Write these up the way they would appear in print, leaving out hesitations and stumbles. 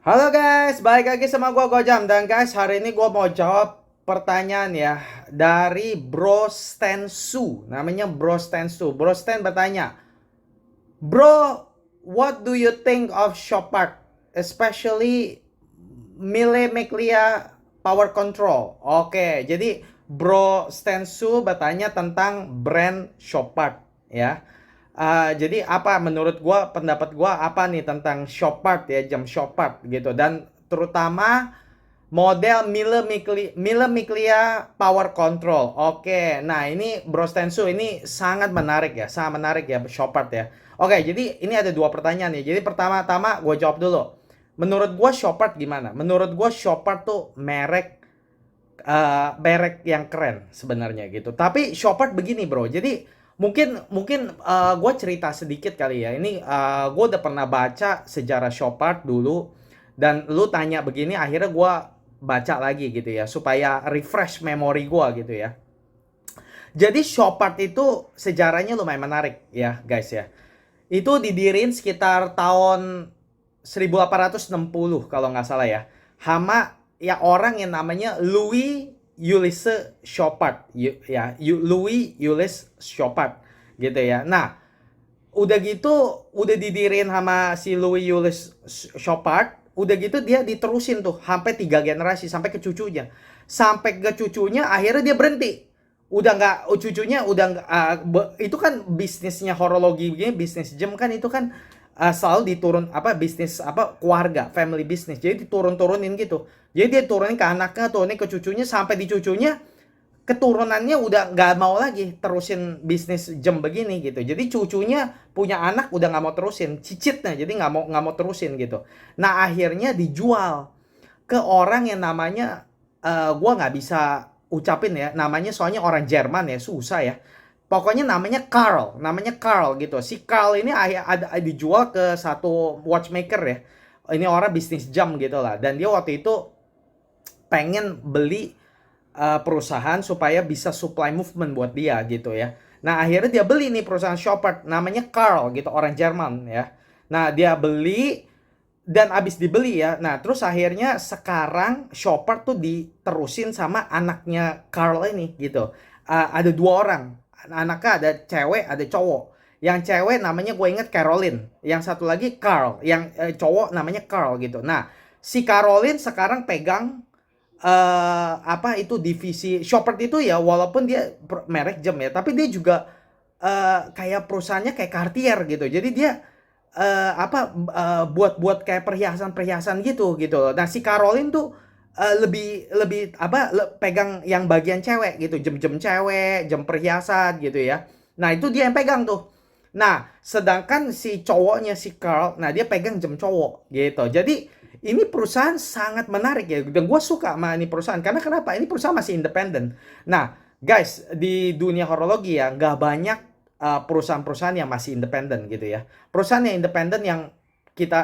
Halo guys, balik lagi sama gua Gojam. Dan guys, hari ini gua mau jawab pertanyaan ya dari Bro Stensu. Namanya Bro Stensu. Bro Stan bertanya, "Bro, what do you think of Chopard, especially Mille Miglia Power Control?" Oke, jadi Bro Stensu bertanya tentang brand Chopard ya. Jadi apa menurut gua, pendapat gua apa nih tentang Chopard ya, jam Chopard gitu, dan terutama model Mille Miglia Power Control. Oke, nah ini Bro Stensu, ini sangat menarik ya Chopard ya. Oke, jadi ini ada dua pertanyaan nih. Jadi pertama-tama gue jawab dulu. Menurut gue Chopard gimana? Menurut gue Chopard tuh merek yang keren sebenarnya gitu. Tapi Chopard begini bro. Jadi mungkin mungkin gue cerita sedikit kali ya. Ini gue udah pernah baca sejarah Chopard dulu. Dan lu tanya begini, akhirnya gue baca lagi gitu ya, supaya refresh memori gue gitu ya. Jadi Chopard itu sejarahnya lumayan menarik ya guys ya. Itu didiriin sekitar tahun 1860 kalau nggak salah ya. Hama ya orang yang namanya Louis Ulysses Chopard ya, Louis Ulysses Chopard gitu ya. Nah, udah gitu udah didiriin sama si Louis Ulysses Chopard, udah gitu dia diterusin tuh sampai 3 generasi, sampai ke cucunya. Sampai ke cucunya akhirnya dia berhenti. Udah nggak, cucunya udah nggak, itu kan bisnisnya horologi begini, bisnis jam kan, itu kan selalu diturun apa, bisnis apa, keluarga, family business. Jadi diturun-turunin gitu. Jadi dia turunin ke anaknya, turunin ke cucunya, sampai di cucunya keturunannya udah nggak mau lagi terusin bisnis jam begini gitu. Jadi cucunya punya anak udah nggak mau terusin, cicitnya jadi nggak mau terusin gitu. Nah akhirnya dijual ke orang yang namanya, gua nggak bisa ucapin ya namanya, soalnya orang Jerman ya, susah ya. Pokoknya namanya Carl gitu. Si Carl ini ada dijual ke satu watchmaker ya. Ini orang bisnis jam gitu lah. Dan dia waktu itu pengen beli perusahaan supaya bisa supply movement buat dia gitu ya. Nah akhirnya dia beli nih perusahaan Chopard, namanya Carl gitu, orang Jerman ya. Nah dia beli, dan abis dibeli ya, nah terus akhirnya sekarang Chopard tuh diterusin sama anaknya Carl ini gitu. Ada dua orang, anaknya ada cewek ada cowok. Yang cewek namanya gue inget Caroline, yang satu lagi Carl, yang cowok namanya Carl gitu. Nah si Caroline sekarang pegang apa itu, divisi Chopard itu ya, walaupun dia merek jam ya, tapi dia juga kayak perusahaannya kayak Cartier gitu. Jadi dia buat kayak perhiasan-perhiasan gitu loh. Nah, si Caroline tuh lebih lebih apa, pegang yang bagian cewek gitu, jam-jam cewek, jam perhiasan gitu ya. Nah, itu dia yang pegang tuh. Nah, sedangkan si cowoknya si Carl, nah dia pegang jam cowok gitu. Jadi ini perusahaan sangat menarik ya, dan gue suka sama ini perusahaan karena kenapa? Ini perusahaan masih independen. Nah, guys, di dunia horologi ya nggak banyak perusahaan-perusahaan yang masih independen gitu ya. Perusahaan yang independen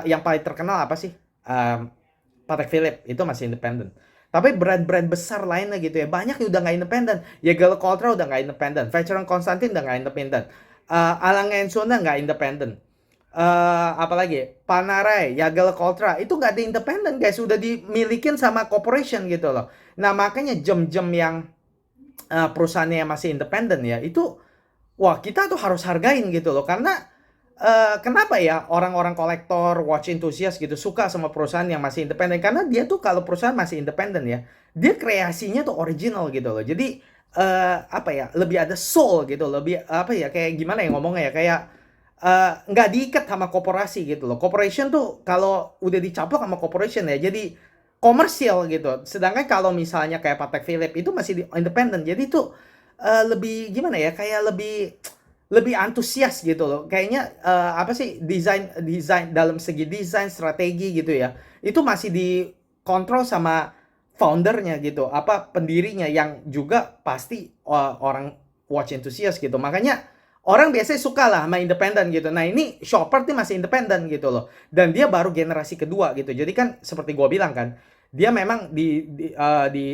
yang paling terkenal apa sih? Patek Philippe itu masih independen. Tapi brand-brand besar lainnya gitu ya, banyak yang udah nggak independen. Jaeger-LeCoultre udah nggak independen, Vacheron Constantin udah nggak independen, Alang Enson nggak independen. Apalagi Panerai, Jaeger-LeCoultre itu nggak ada independen guys, udah dimilikin sama corporation gitu loh. Nah makanya jam-jam yang perusahaannya yang masih independen ya, itu wah kita tuh harus hargain gitu loh, karena kenapa ya orang-orang kolektor, watch enthusiast gitu suka sama perusahaan yang masih independen, karena dia tuh kalau perusahaan masih independen ya, dia kreasinya tuh original gitu loh. Jadi apa ya, lebih ada soul gitu, lebih apa ya, kayak gimana ya ngomongnya ya, kayak nggak diikat sama korporasi gitu loh. Corporation tuh kalau udah dicaplok sama corporation ya, jadi komersial gitu. Sedangkan kalau misalnya kayak Patek Philippe itu masih independen, jadi tuh lebih gimana ya, kayak lebih lebih antusias gitu loh. Kayaknya apa sih, desain desain dalam segi desain strategi gitu ya. Itu masih dikontrol sama foundernya gitu, apa pendirinya yang juga pasti orang watch enthusiast gitu. Makanya orang biasanya suka lah sama independen gitu. Nah ini Chopard nih masih independen gitu loh. Dan dia baru generasi kedua gitu. Jadi kan seperti gua bilang kan, dia memang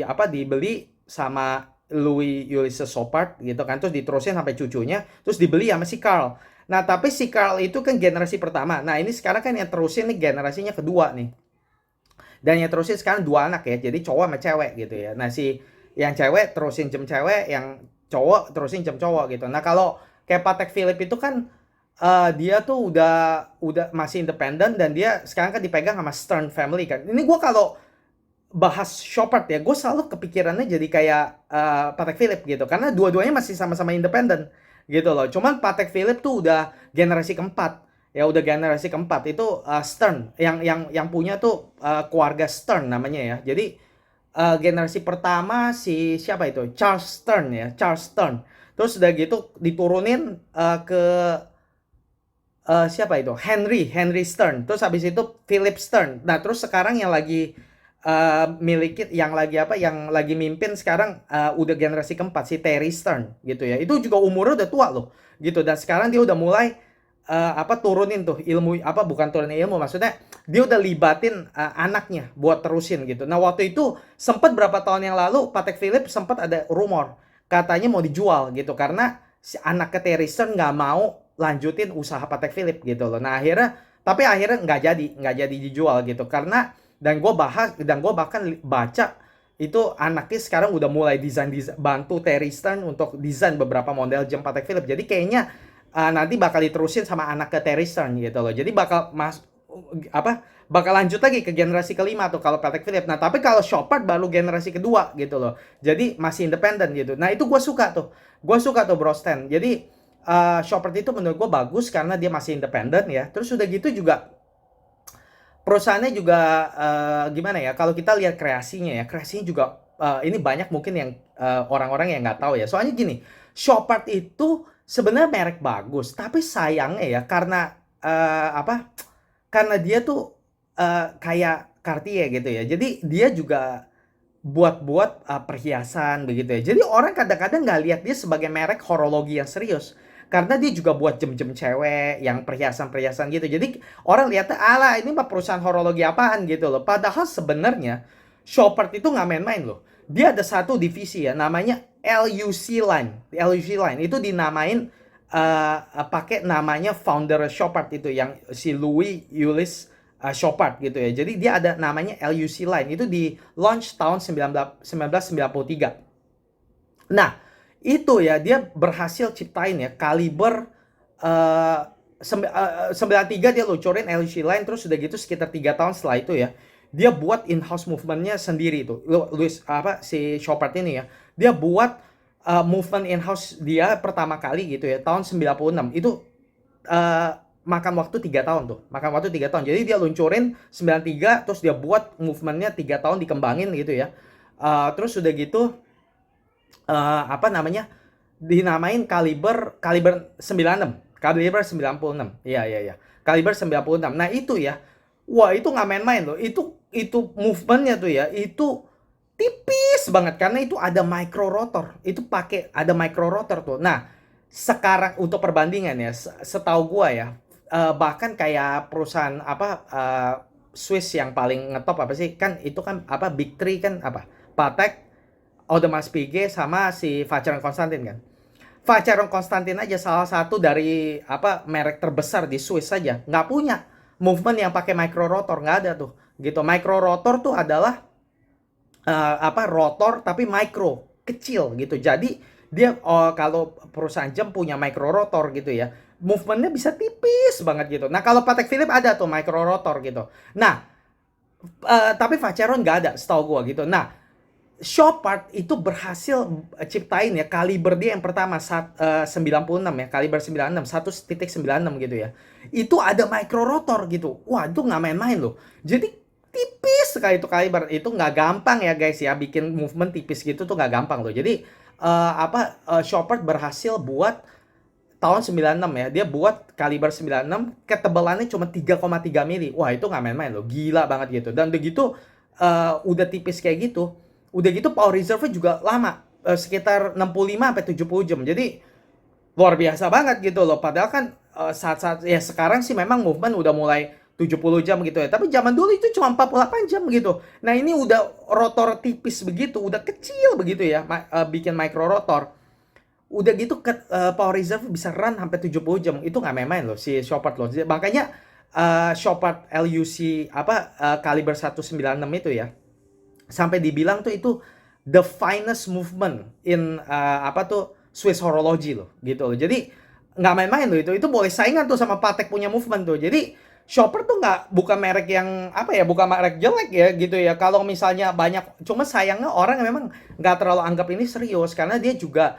apa, dibeli sama Louis Ulysses Chopard gitu kan, terus diterusin sampai cucunya, terus dibeli sama si Carl. Nah tapi si Carl itu kan generasi pertama. Nah ini sekarang kan yang terusin nih generasinya kedua nih. Dan yang terusin sekarang 2 anak ya, jadi cowok sama cewek gitu ya. Nah si yang cewek terusin jam cewek, yang cowok terusin jam cowok gitu. Nah kalau kayak Patek Philippe itu kan dia tuh udah masih independen, dan dia sekarang kan dipegang sama Stern Family kan. Ini gue kalau bahas Chopard ya, gue selalu kepikirannya jadi kayak Patek Philippe gitu, karena dua-duanya masih sama-sama independen gitu loh. Cuman Patek Philippe tuh udah generasi keempat ya, udah generasi keempat itu Stern yang punya tuh keluarga Stern namanya ya. Jadi generasi pertama si siapa itu, Charles Stern ya, Charles Stern. Terus udah gitu diturunin ke siapa itu, Henry Stern. Terus habis itu Philip Stern. Nah terus sekarang yang lagi miliki, yang lagi mimpin sekarang udah generasi keempat si Terry Stern gitu ya. Itu juga umurnya udah tua loh gitu, dan sekarang dia udah mulai turunin tuh ilmu, bukan turunin ilmu, maksudnya dia udah libatin anaknya buat terusin gitu. Nah waktu itu sempat berapa tahun yang lalu Patek Philippe sempat ada rumor katanya mau dijual gitu, karena si anak Terry Stern nggak mau lanjutin usaha Patek Philippe gitu loh. Nah akhirnya nggak jadi dijual gitu, karena dan gue bahkan baca itu anaknya sekarang udah mulai desain bantu Terry Stern untuk desain beberapa model jam Patek Philippe. Jadi kayaknya nanti bakal diterusin sama anak ke Terry Stern gitu loh. Jadi bakal lanjut lagi ke generasi kelima tuh kalau Patek Philippe. Nah tapi kalau Chopard baru generasi kedua gitu loh. Jadi masih independen gitu. Nah itu gue suka tuh. Bro Stan. Jadi Chopard itu menurut gue bagus karena dia masih independen ya. Terus udah gitu juga perusahaannya juga gimana ya, kalau kita lihat kreasinya juga ini banyak mungkin yang orang-orang yang nggak tahu ya. Soalnya gini, Chopard itu sebenarnya merek bagus, tapi sayangnya ya karena karena dia tuh kayak Cartier gitu ya. Jadi dia juga buat perhiasan begitu ya. Jadi orang kadang-kadang nggak lihat dia sebagai merek horologi yang serius. Karena dia juga buat jam-jam cewek yang perhiasan-perhiasan gitu. Jadi orang lihatnya, alah ini mah perusahaan horologi apaan gitu loh. Padahal sebenarnya Chopard itu nggak main-main loh. Dia ada satu divisi ya, namanya LUC Line. LUC Line itu dinamain pakai namanya founder Chopard itu, yang si Louis Ulysse Chopard gitu ya. Jadi dia ada namanya LUC Line. Itu di launch tahun 1993. Nah, itu ya dia berhasil ciptain ya kaliber 93, dia luncurin LUC Line. Terus udah gitu sekitar 3 tahun setelah itu ya, dia buat in-house movementnya sendiri itu. Si Chopard ini ya, dia buat movement in-house dia pertama kali gitu ya tahun 96. Itu makan waktu 3 tahun tuh. Jadi dia luncurin 93, terus dia buat movementnya 3 tahun dikembangin gitu ya. Terus udah gitu dinamain kaliber 96. Kaliber 96. Iya. Kaliber 96. Nah, itu ya. Wah, itu nggak main-main loh. Itu movementnya tuh ya. Itu tipis banget karena itu ada micro rotor. Itu pakai ada micro rotor tuh. Nah, sekarang untuk perbandingan ya, setahu gua ya, bahkan kayak perusahaan Swiss yang paling ngetop apa sih? Kan itu kan Big Three kan Patek, Audemars Piguet sama si Vacheron Constantin kan. Vacheron Constantin aja salah satu dari merek terbesar di Swiss saja nggak punya movement yang pakai micro rotor, nggak ada tuh gitu. Micro rotor tuh adalah rotor tapi micro, kecil gitu. Jadi dia kalau perusahaan jam punya micro rotor gitu ya, movementnya bisa tipis banget gitu. Nah kalau Patek Philippe ada tuh micro rotor gitu. Nah tapi Vacheron nggak ada setahu gua gitu. Nah Chopard itu berhasil ciptain ya kaliber dia yang pertama 96 ya, kaliber 96, 1.96 gitu ya. Itu ada micro rotor gitu. Wah, itu nggak main-main loh. Jadi tipis sekali itu kaliber. Itu nggak gampang ya guys ya, bikin movement tipis gitu tuh nggak gampang loh. Jadi Chopard berhasil buat tahun 96 ya. Dia buat kaliber 96, ketebalannya cuma 3,3 mili. Wah, itu nggak main-main loh. Gila banget gitu. Dan begitu udah tipis kayak gitu, udah gitu power reserve juga lama, sekitar 65 sampai 70 jam. Jadi luar biasa banget gitu loh. Padahal kan saat-saat ya sekarang sih memang movement udah mulai 70 jam gitu ya. Tapi zaman dulu itu cuma 48 jam gitu. Nah, ini udah rotor tipis begitu, udah kecil begitu ya, bikin micro rotor. Udah gitu power reserve bisa run sampai 70 jam. Itu nggak main-main loh si Chopard loh. Makanya Chopard LUC kaliber 196 itu ya, sampai dibilang tuh itu the finest movement in Swiss horology loh, gitu loh. Jadi nggak main-main loh itu boleh saingan tuh sama Patek punya movement tuh. Jadi Chopard tuh bukan merek yang bukan merek jelek ya gitu ya. Kalau misalnya banyak, cuma sayangnya orang memang nggak terlalu anggap ini serius karena dia juga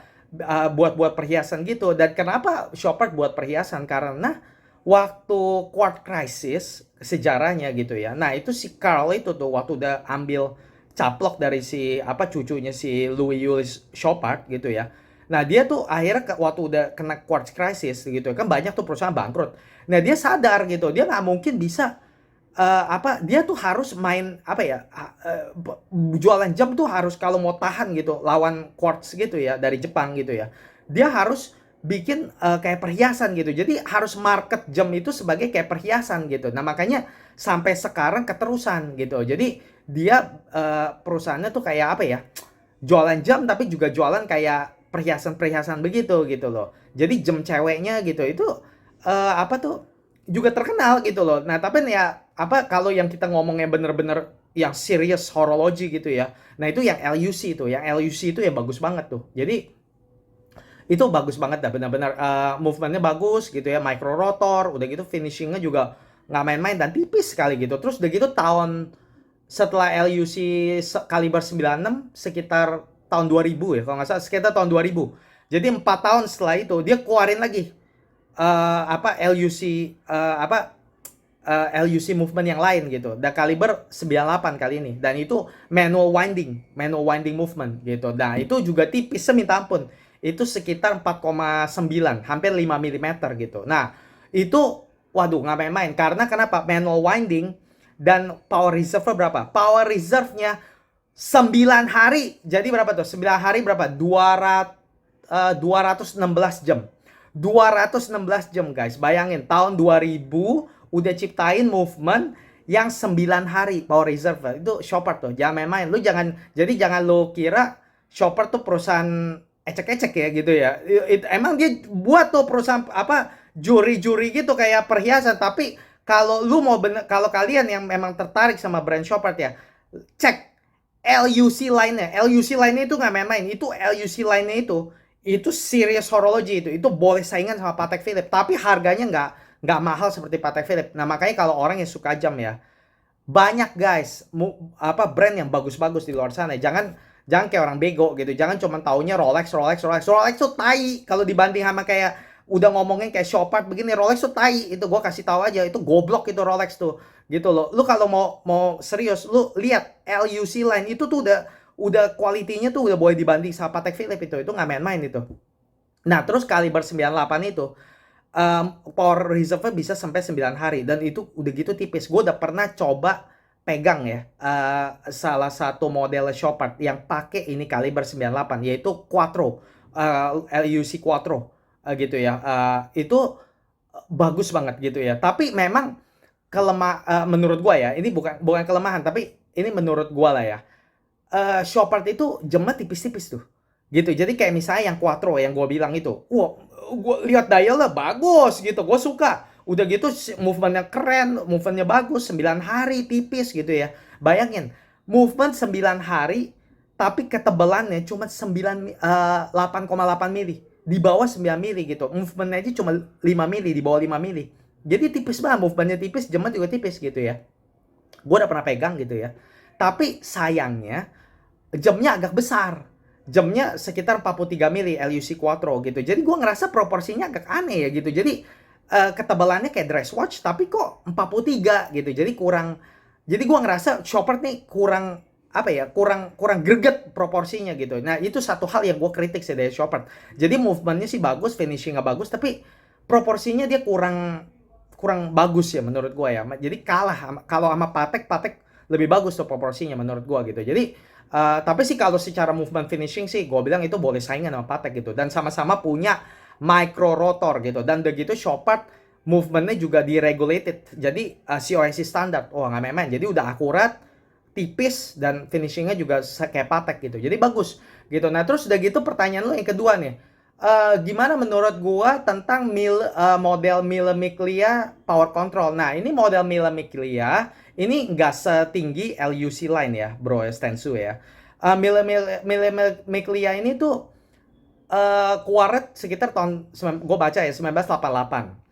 buat perhiasan gitu. Dan kenapa Chopard buat perhiasan? Karena waktu quarter crisis sejarahnya gitu ya. Nah, itu si Carl itu tuh waktu udah ambil caplok dari si cucunya si Louis Julius Chopard gitu ya. Nah, dia tuh akhirnya waktu udah kena quarter crisis gitu kan, banyak tuh perusahaan bangkrut. Nah, dia sadar gitu, dia nggak mungkin bisa dia tuh harus main jualan jam tuh harus kalau mau tahan gitu lawan quartz gitu ya dari Jepang gitu ya. Dia harus bikin kayak perhiasan gitu. Jadi harus market jam itu sebagai kayak perhiasan gitu. Nah, makanya sampai sekarang keterusan gitu. Jadi dia perusahaannya tuh kayak jualan jam tapi juga jualan kayak perhiasan-perhiasan begitu gitu loh. Jadi jam ceweknya gitu itu juga terkenal gitu loh. Nah, tapi ya kalau yang kita ngomongnya bener-bener yang serious horology gitu ya. Nah, itu yang LUC itu, ya bagus banget tuh. Jadi itu bagus banget dah, benar-benar movementnya bagus gitu ya, micro rotor, udah gitu finishingnya juga nggak main-main dan tipis sekali gitu. Terus udah gitu setelah LUC kaliber 96 sekitar tahun 2000 ya, kalau nggak salah sekitar tahun 2000. Jadi 4 tahun setelah itu dia keluarin lagi LUC LUC movement yang lain gitu. Dan kaliber 98 kali ini. Dan itu manual winding movement gitu. Nah, itu juga tipis seminta ampun. Itu sekitar 4,9, hampir 5 mm gitu. Nah, itu waduh nggak main-main. Karena kenapa? Manual winding dan power reserve berapa? Power reserve-nya 9 hari. Jadi berapa tuh? 9 hari berapa? 216 jam. 216 jam guys. Bayangin tahun 2000 udah ciptain movement yang 9 hari power reserve. Itu Chopard tuh. Jangan main-main. Jangan lu kira Chopard tuh perusahaan ecek-ecek ya gitu ya. Emang dia buat tuh perusahaan juri-juri gitu kayak perhiasan. Tapi kalau lu mau kalau kalian yang memang tertarik sama brand Chopard ya, cek LUC line-nya. LUC line-nya itu nggak main-main. Itu LUC line-nya itu serious horology itu boleh saingan sama Patek Philippe. Tapi harganya nggak mahal seperti Patek Philippe. Nah, makanya kalau orang yang suka jam ya, banyak guys brand yang bagus-bagus di luar sana. Jangan kayak orang bego gitu. Jangan cuma taunya Rolex tuh tai kalau dibanding sama kayak udah ngomongin kayak Chopard begini. Rolex tuh tai. Itu gue kasih tahu aja, itu goblok itu Rolex tuh. Gitu loh. Lu kalau mau serius, lu lihat LUC line itu tuh udah kualitinya tuh udah boleh dibanding sama Patek Philippe itu nggak main-main itu. Nah, terus kaliber 98 itu power reserve bisa sampai 9 hari dan itu udah gitu tipis. Gue udah pernah coba pegang ya salah satu model Chopard yang pakai ini kaliber 98 yaitu Quattro, LUC Quattro gitu ya. Itu bagus banget gitu ya. Tapi memang menurut gue ya, ini bukan kelemahan tapi ini menurut gue lah ya. Chopard itu jamnya tipis-tipis tuh gitu. Jadi kayak misalnya yang Quattro yang gue bilang itu, wah gue lihat dialnya bagus gitu, gue suka. Udah gitu movementnya keren, movementnya bagus, 9 hari tipis gitu ya. Bayangin, movement 9 hari tapi ketebalannya cuma 8,8 mili. Di bawah 9 mili gitu. Movementnya aja cuma 5 mili, di bawah 5 mili. Jadi tipis banget, movementnya tipis, jamnya juga tipis gitu ya. Gue udah pernah pegang gitu ya. Tapi sayangnya jamnya agak besar. Jamnya sekitar 43 mili LUC Quattro gitu. Jadi gue ngerasa proporsinya agak aneh ya gitu. Jadi ketebalannya kayak dress watch tapi kok 43 gitu. Jadi gue ngerasa Chopard nih kurang kurang greget proporsinya gitu. Nah, itu satu hal yang gue kritik sih dari Chopard. Jadi movementnya sih bagus, finishingnya bagus, tapi proporsinya dia kurang bagus ya menurut gue ya. Jadi kalah kalau sama Patek lebih bagus tuh proporsinya menurut gue gitu. Jadi tapi sih kalau secara movement finishing sih gue bilang itu boleh saingan sama Patek gitu. Dan sama-sama punya micro rotor gitu. Dan begitu Chopard movementnya juga deregulated. Jadi COSC standar. Oh nggak main-main. Jadi udah akurat, tipis, dan finishingnya juga kayak Patek gitu. Jadi bagus gitu. Nah terus udah gitu pertanyaan lo yang kedua nih. Gimana menurut gua tentang model Mille Miglia power control. Nah, ini model Mille Miglia ini nggak setinggi LUC line ya, bro, Stensu ya. Mille Miglia ini tuh keluaran sekitar tahun gue baca ya 1988.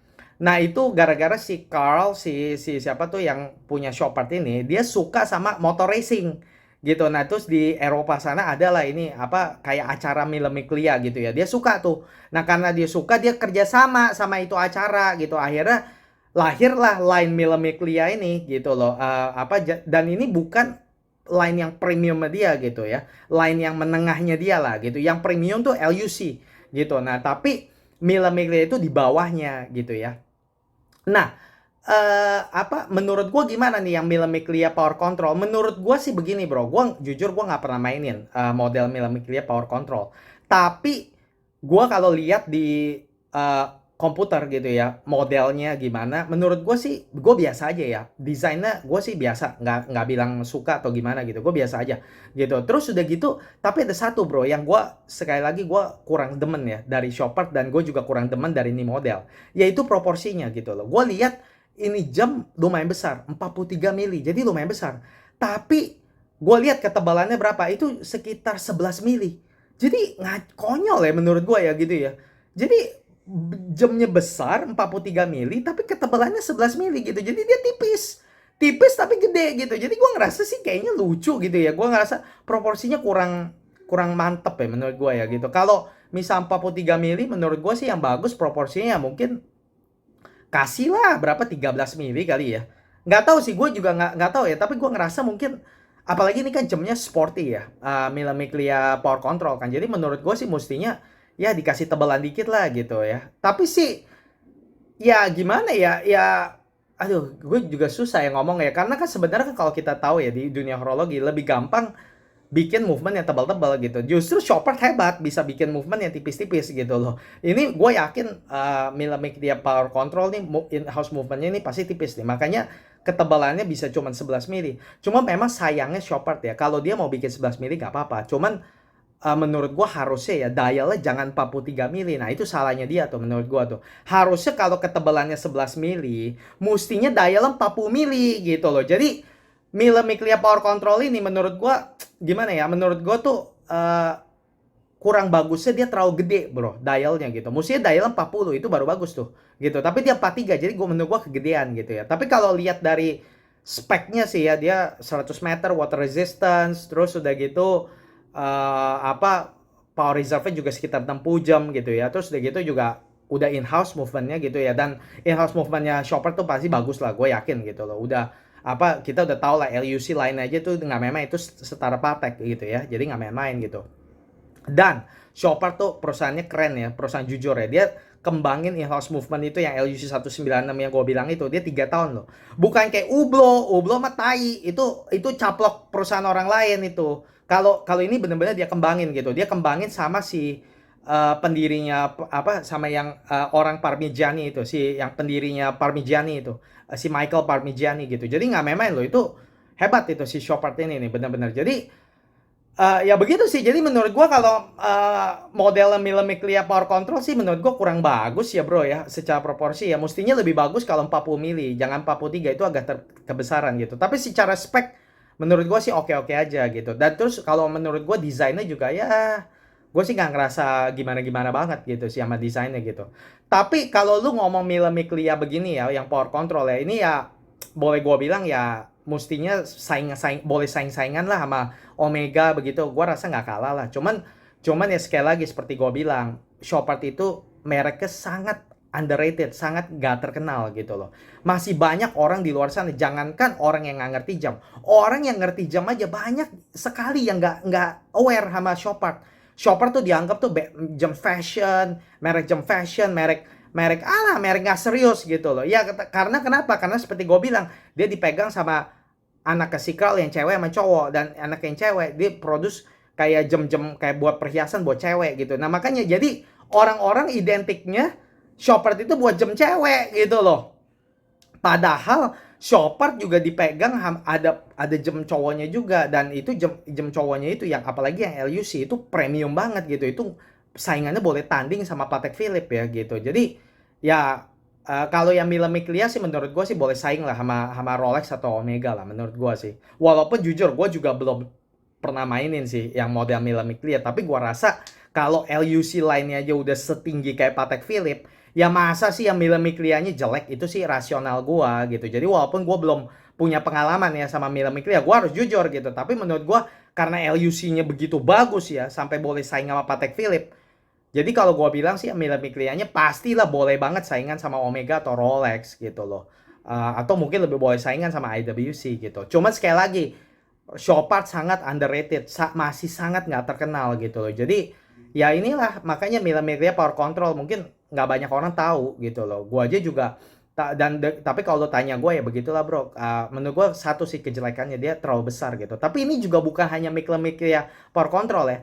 Nah, itu gara-gara si Carl, si siapa tuh yang punya Chopard ini, dia suka sama motor racing gitu. Nah, terus di Eropa sana ada lah ini apa kayak acara Mille Miglia gitu ya. Dia suka tuh. Nah, karena dia suka, dia kerja sama itu acara gitu. Akhirnya lahirlah line Mille Miglia ini gitu loh. Dan ini bukan line yang premium dia gitu ya. Line yang menengahnya dia lah gitu. Yang premium tuh LUC gitu. Nah, tapi Mille Miglia itu di bawahnya gitu ya. Nah, menurut gua gimana nih yang Mille Miglia Power Control? Menurut gua sih begini, Bro. Gua jujur gua nggak pernah mainin model Mille Miglia Power Control. Tapi gua kalau lihat di komputer gitu ya, modelnya gimana, menurut gua sih gua biasa aja ya. Desainnya gua sih biasa, nggak bilang suka atau gimana gitu. Gua biasa aja gitu. Terus udah gitu, tapi ada satu, Bro, yang gua sekali lagi gua kurang demen ya dari Chopard, dan gue juga kurang demen dari ini model, yaitu proporsinya gitu loh. Gue lihat ini jam lumayan besar, 43 mili, jadi lumayan besar. Tapi gue lihat ketebalannya berapa, itu sekitar 11 mili. Jadi konyol ya menurut gue ya gitu ya. Jadi jamnya besar 43 mili tapi ketebalannya 11 mili gitu. Jadi dia tipis. Tipis tapi gede gitu. Jadi gue ngerasa sih kayaknya lucu gitu ya. Gue ngerasa proporsinya kurang kurang mantep ya menurut gue ya gitu. Kalau misal 43 mili menurut gue sih yang bagus proporsinya mungkin kasih lah berapa 13 mili kali ya. Nggak tahu sih, gue juga nggak tahu ya, tapi gue ngerasa mungkin apalagi ini kan jamnya sporty ya, Mille Miglia Power Control kan. Jadi menurut gue sih mestinya ya dikasih tebalan dikit lah gitu ya. Tapi sih ya gimana ya, aduh, gue juga susah ya ngomong ya, karena kan sebenarnya kan kalau kita tahu ya di dunia horologi lebih gampang bikin movement yang tebal-tebal gitu. Justru Chopard hebat bisa bikin movement yang tipis-tipis gitu loh. Ini gue yakin Mille Miglia Power Control nih in-house movementnya ini pasti tipis nih. Makanya ketebalannya bisa cuma 11 mili. Cuma memang sayangnya Chopard ya, kalau dia mau bikin 11 mili gak apa-apa. Cuman menurut gua harusnya ya dialnya jangan 43 mili. Nah, itu salahnya dia tuh menurut gua tuh. Harusnya kalau ketebalannya 11 mili, mestinya dialnya 40 mili gitu loh. Jadi Mille Miglia Power Control ini menurut gua gimana ya? Menurut gua tuh kurang bagusnya dia terlalu gede, Bro, dialnya gitu. Mestinya dialnya 40 itu baru bagus tuh gitu. Tapi dia 43 jadi menurut gua kegedean gitu ya. Tapi kalau lihat dari speknya sih ya, dia 100 meter water resistance, terus udah gitu power reserve-nya juga sekitar 60 jam gitu ya. Terus udah gitu juga udah in-house movement-nya gitu ya. Dan in-house movement-nya Chopard tuh pasti bagus lah, gue yakin gitu loh. Udah kita udah tahu lah LUC lain aja tuh nggak main-main, itu setara Patek gitu ya. Jadi nggak main-main gitu. Dan Chopard tuh perusahaannya keren ya, perusahaan jujur ya. Dia kembangin in-house movement itu yang LUC 196 yang gue bilang itu, dia 3 tahun loh. Bukan kayak Hublot mah tai, itu caplok perusahaan orang lain itu. Kalau ini bener-bener dia kembangin gitu. Dia kembangin sama si pendirinya sama yang orang Parmigiani itu, si yang pendirinya Parmigiani itu, si Michael Parmigiani gitu. Jadi nggak main-main loh, itu hebat itu si Chopard ini nih bener-bener. Jadi ya begitu sih. Jadi menurut gua kalau model Mille Miglia Power Control sih menurut gua kurang bagus ya, Bro ya, secara proporsi ya. Mestinya lebih bagus kalau 40 mili, jangan 43, itu agak kebesaran gitu. Tapi secara spek menurut gua sih oke-oke aja gitu. Dan terus kalau menurut gua desainnya juga ya gue sih nggak ngerasa gimana-gimana banget gitu sih sama desainnya gitu. Tapi kalau lu ngomong Mille Miglia begini ya, yang power control ya, ini ya boleh gue bilang ya mestinya boleh saing-saingan lah sama Omega begitu. Gue rasa nggak kalah lah. Cuman ya sekali lagi seperti gue bilang, Chopard itu mereknya sangat underrated, sangat gak terkenal gitu loh. Masih banyak orang di luar sana, jangankan orang yang nggak ngerti jam, orang yang ngerti jam aja banyak sekali yang nggak aware sama Chopard. Chopard tuh dianggap tuh jam fashion, merek merek nggak serius gitu loh. Ya karena kenapa? Karena seperti gue bilang, dia dipegang sama anak kesikal yang cewek sama cowok, dan anak yang cewek dia produce kayak jam-jam kayak buat perhiasan buat cewek gitu. Nah, makanya jadi orang-orang identiknya Chopard itu buat jam cewek gitu loh. Padahal Chopard juga dipegang ada jam cowoknya juga, dan itu jam cowoknya itu yang apalagi yang LUC itu premium banget gitu. Itu saingannya boleh tanding sama Patek Philippe ya gitu. Jadi ya kalau yang Mille Miglia sih menurut gue sih boleh saing lah sama Rolex atau Omega lah menurut gue sih. Walaupun jujur gue juga belum pernah mainin sih yang model Mille Miglia, tapi gue rasa kalau LUC lainnya aja udah setinggi kayak Patek Philippe, ya masa sih yang Mille Miglianya jelek, itu sih rasional gue gitu. Jadi walaupun gue belum punya pengalaman ya sama Mille Miglia, gue harus jujur gitu. Tapi menurut gue karena LUC-nya begitu bagus ya sampai boleh saing sama Patek Philippe, jadi kalau gua bilang sih Mille Miglianya pastilah boleh banget saingan sama Omega atau Rolex gitu loh. Atau mungkin lebih boleh saingan sama IWC gitu. Cuma sekali lagi, Chopard sangat underrated, masih sangat nggak terkenal gitu loh. Jadi ya inilah makanya Mille Miglia Power Control mungkin nggak banyak orang tahu gitu loh. Gua aja juga tapi kalau lo tanya gue ya begitulah bro. Menurut gue satu sih kejelekannya dia terlalu besar gitu. Tapi ini juga bukan hanya Mille Miglia Power Control ya.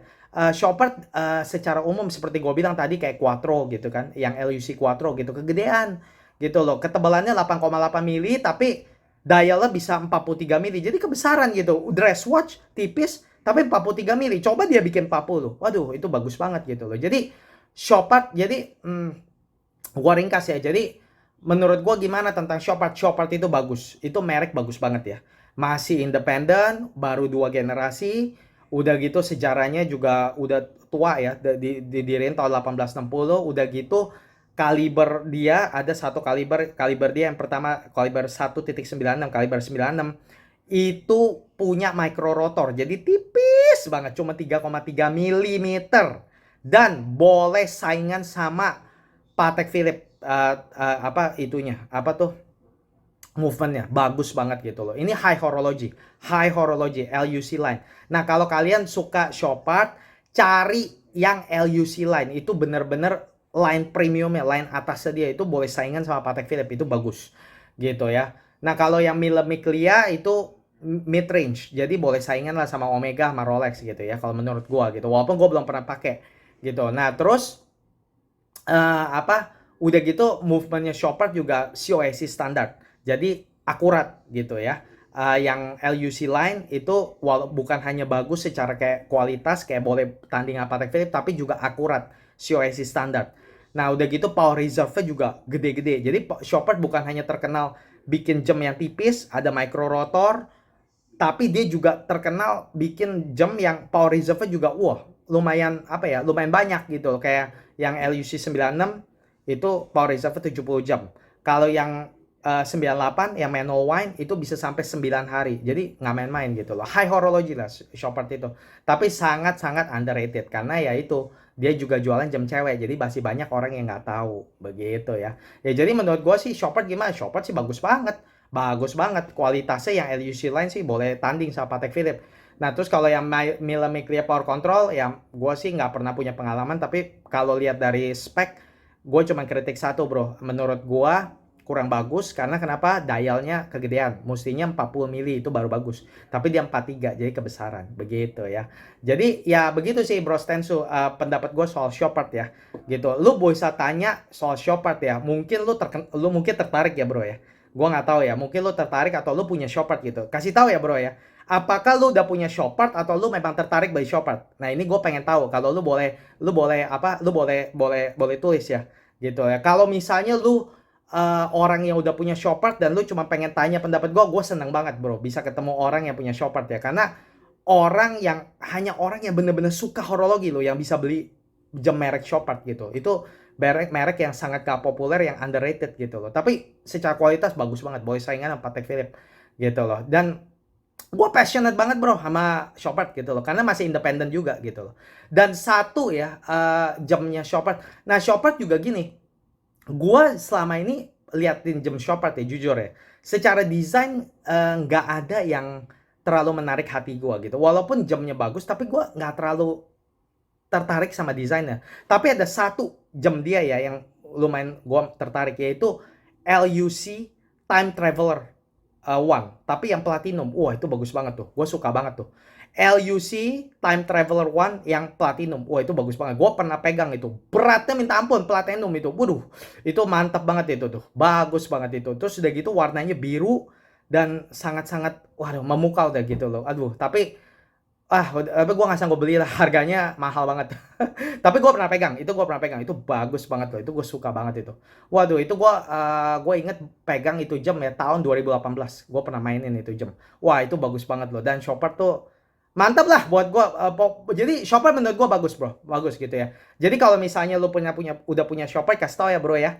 Chopard secara umum seperti gue bilang tadi kayak Quattro gitu kan, yang LUC Quattro gitu kegedean gitu loh, ketebalannya 8,8 mili tapi dialnya bisa 43 mili, jadi kebesaran gitu. Dress watch tipis tapi 43 mili, coba dia bikin 40, waduh itu bagus banget gitu loh. Jadi Chopard, jadi gua ringkas ya, jadi menurut gua gimana tentang Chopard? Chopard itu bagus, itu merek bagus banget ya, masih independen, baru 2 generasi. Udah gitu sejarahnya juga udah tua ya, didiriin tahun 1860. Udah gitu kaliber dia ada satu kaliber dia yang pertama kaliber 1.96, kaliber 96 itu punya micro rotor. Jadi tipis banget, cuma 3,3 mm dan boleh saingan sama Patek Philippe. Apa itunya? Apa tuh? Movementnya bagus banget gitu loh. Ini high horology LUC line. Nah kalau kalian suka Chopard, cari yang LUC line, itu bener-bener line premiumnya, line atasnya dia itu boleh saingan sama Patek Philippe, itu bagus gitu ya. Nah kalau yang Mille Miglia itu mid range, jadi boleh saingan lah sama Omega sama Rolex gitu ya kalau menurut gua gitu, walaupun gua belum pernah pakai gitu. Nah terus udah gitu movementnya Chopard juga COSC standar, jadi akurat gitu ya. Yang LUC line itu bukan hanya bagus secara kayak kualitas kayak boleh tanding apa Patek Philippe, tapi juga akurat COSC standar. Nah udah gitu power reserve-nya juga gede-gede, jadi Chopard bukan hanya terkenal bikin jam yang tipis ada micro rotor, tapi dia juga terkenal bikin jam yang power reserve-nya juga lumayan lumayan banyak gitu, kayak yang LUC 96 itu power reserve 70 jam. Kalau yang 98 yang manual wind itu bisa sampai 9 hari. Jadi nggak main-main gitu loh. High horology lah Chopard itu. Tapi sangat-sangat underrated karena ya itu dia juga jualan jam cewek. Jadi masih banyak orang yang nggak tahu begitu ya. Ya jadi menurut gue sih Chopard gimana? Chopard sih bagus banget. Bagus banget. Kualitasnya yang LUC line sih boleh tanding sama Patek Philippe. Nah terus kalau yang Mille Miglia Power Control ya gue sih nggak pernah punya pengalaman, tapi kalau lihat dari spek gue cuma kritik satu bro, menurut gue kurang bagus karena kenapa? Dialnya kegedean, mestinya 40 mili itu baru bagus, tapi dia 43 jadi kebesaran begitu ya. Jadi ya begitu sih bro Stensu, pendapat gue soal Chopard ya gitu. Lu bisa tanya soal Chopard ya, mungkin lu mungkin tertarik ya bro ya. Gue nggak tahu ya, mungkin lu tertarik atau lu punya Chopard gitu. Kasih tahu ya bro ya. Apakah lu udah punya Chopard atau lu memang tertarik beli Chopard? Nah ini gue pengen tahu. Kalau lu boleh boleh tulis ya gitu ya. Kalau misalnya lu orang yang udah punya Chopard dan lu cuma pengen tanya pendapat gue seneng banget bro bisa ketemu orang yang punya Chopard ya, karena hanya orang yang bener-bener suka horologi lo yang bisa beli jam merek Chopard gitu. Itu merek yang sangat gak populer, yang underrated gitu loh, tapi secara kualitas bagus banget, boleh saingan sama Patek Philippe gitu loh. Dan gue passionate banget bro sama Chopard gitu loh, karena masih independen juga gitu loh. Dan satu ya jamnya Chopard. Nah Chopard juga gini, gue selama ini liatin jam Chopard ya jujur ya, secara desain nggak ada yang terlalu menarik hati gue gitu. Walaupun jamnya bagus, tapi gue nggak terlalu tertarik sama desainnya. Tapi ada satu jam dia ya yang lumayan gue tertarik, yaitu LUC Time Traveler One, tapi yang platinum. Wah itu bagus banget tuh, gue suka banget tuh. LUC Time Traveler One yang platinum, wah itu bagus banget. Gue pernah pegang itu, beratnya minta ampun, platinum itu. Waduh, itu mantap banget itu tuh, bagus banget itu. Terus udah gitu warnanya biru dan sangat-sangat, waduh memukau deh gitu loh. Aduh, tapi Tapi gue nggak sanggup beli lah, harganya mahal banget. Tapi gue pernah pegang, itu bagus banget loh, itu gue suka banget itu. Waduh, itu gue inget pegang itu jam ya tahun 2018, gue pernah mainin itu jam. Wah itu bagus banget loh, dan Chopard tuh mantap lah buat gue. Jadi Chopard menurut gue bagus bro, bagus gitu ya. Jadi kalau misalnya lu udah punya Chopard, kasih tau ya bro ya.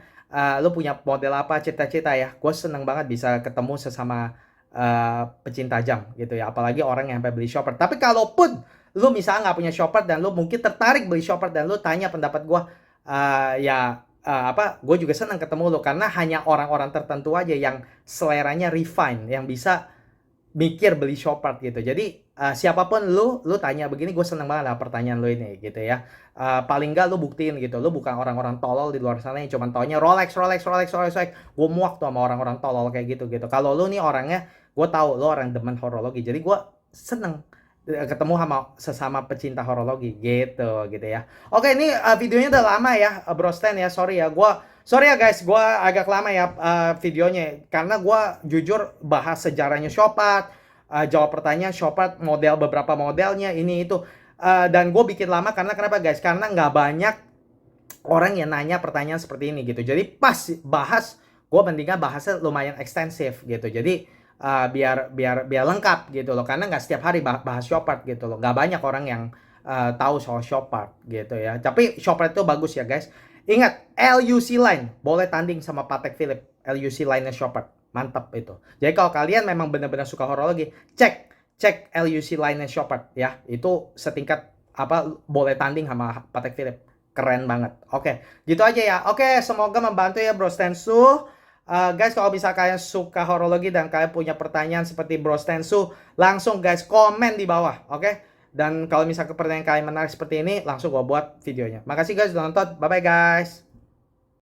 Lu punya model apa, cita-cita ya. Gue seneng banget bisa ketemu sesama pecinta jam gitu ya, apalagi orang yang sampai beli Chopard. Tapi kalaupun lu misalnya nggak punya Chopard dan lu mungkin tertarik beli Chopard dan lu tanya pendapat gue, gue juga senang ketemu lu karena hanya orang-orang tertentu aja yang seleranya refine, yang bisa mikir beli Chopard gitu. Jadi siapapun lu tanya begini, gue seneng banget lah pertanyaan lu ini gitu ya. Paling nggak lu buktiin gitu, lu bukan orang-orang tolol di luar sana yang cuma taunya Rolex, Rolex, Rolex, Rolex, Rolex. Gue muak tuh sama orang-orang tolol kayak gitu gitu. Kalau lu nih orangnya, gue tahu lu orang demen horologi, jadi gue seneng ketemu sama sesama pecinta horologi gitu gitu ya. Oke, ini videonya udah lama ya, Bro Stan ya. Sorry ya guys, gue agak lama ya videonya karena gue jujur bahas sejarahnya Chopard, jawab pertanyaan Chopard, beberapa modelnya ini itu. Dan gue bikin lama karena kenapa guys? Karena nggak banyak orang yang nanya pertanyaan seperti ini gitu. Jadi pas bahas, gue mendingan bahasnya lumayan ekstensif gitu. Jadi biar lengkap gitu loh. Karena nggak setiap hari bahas Chopard gitu loh. Nggak banyak orang yang tahu soal Chopard gitu ya. Tapi Chopard itu bagus ya guys. Ingat, LUC line boleh tanding sama Patek Philippe. LUC line-nya Chopard mantap itu. Jadi kalau kalian memang benar-benar suka horologi, cek LUC line-nya Chopard ya. Itu setingkat boleh tanding sama Patek Philippe. Keren banget. Oke, gitu aja ya. Oke, semoga membantu ya Bro Stensu. Guys, kalau bisa kalian suka horologi dan kalian punya pertanyaan seperti Bro Stensu, langsung guys komen di bawah, oke? Dan kalau misalnya pertanyaan kalian menarik seperti ini, langsung gue buat videonya. Makasih guys udah nonton. Bye-bye guys.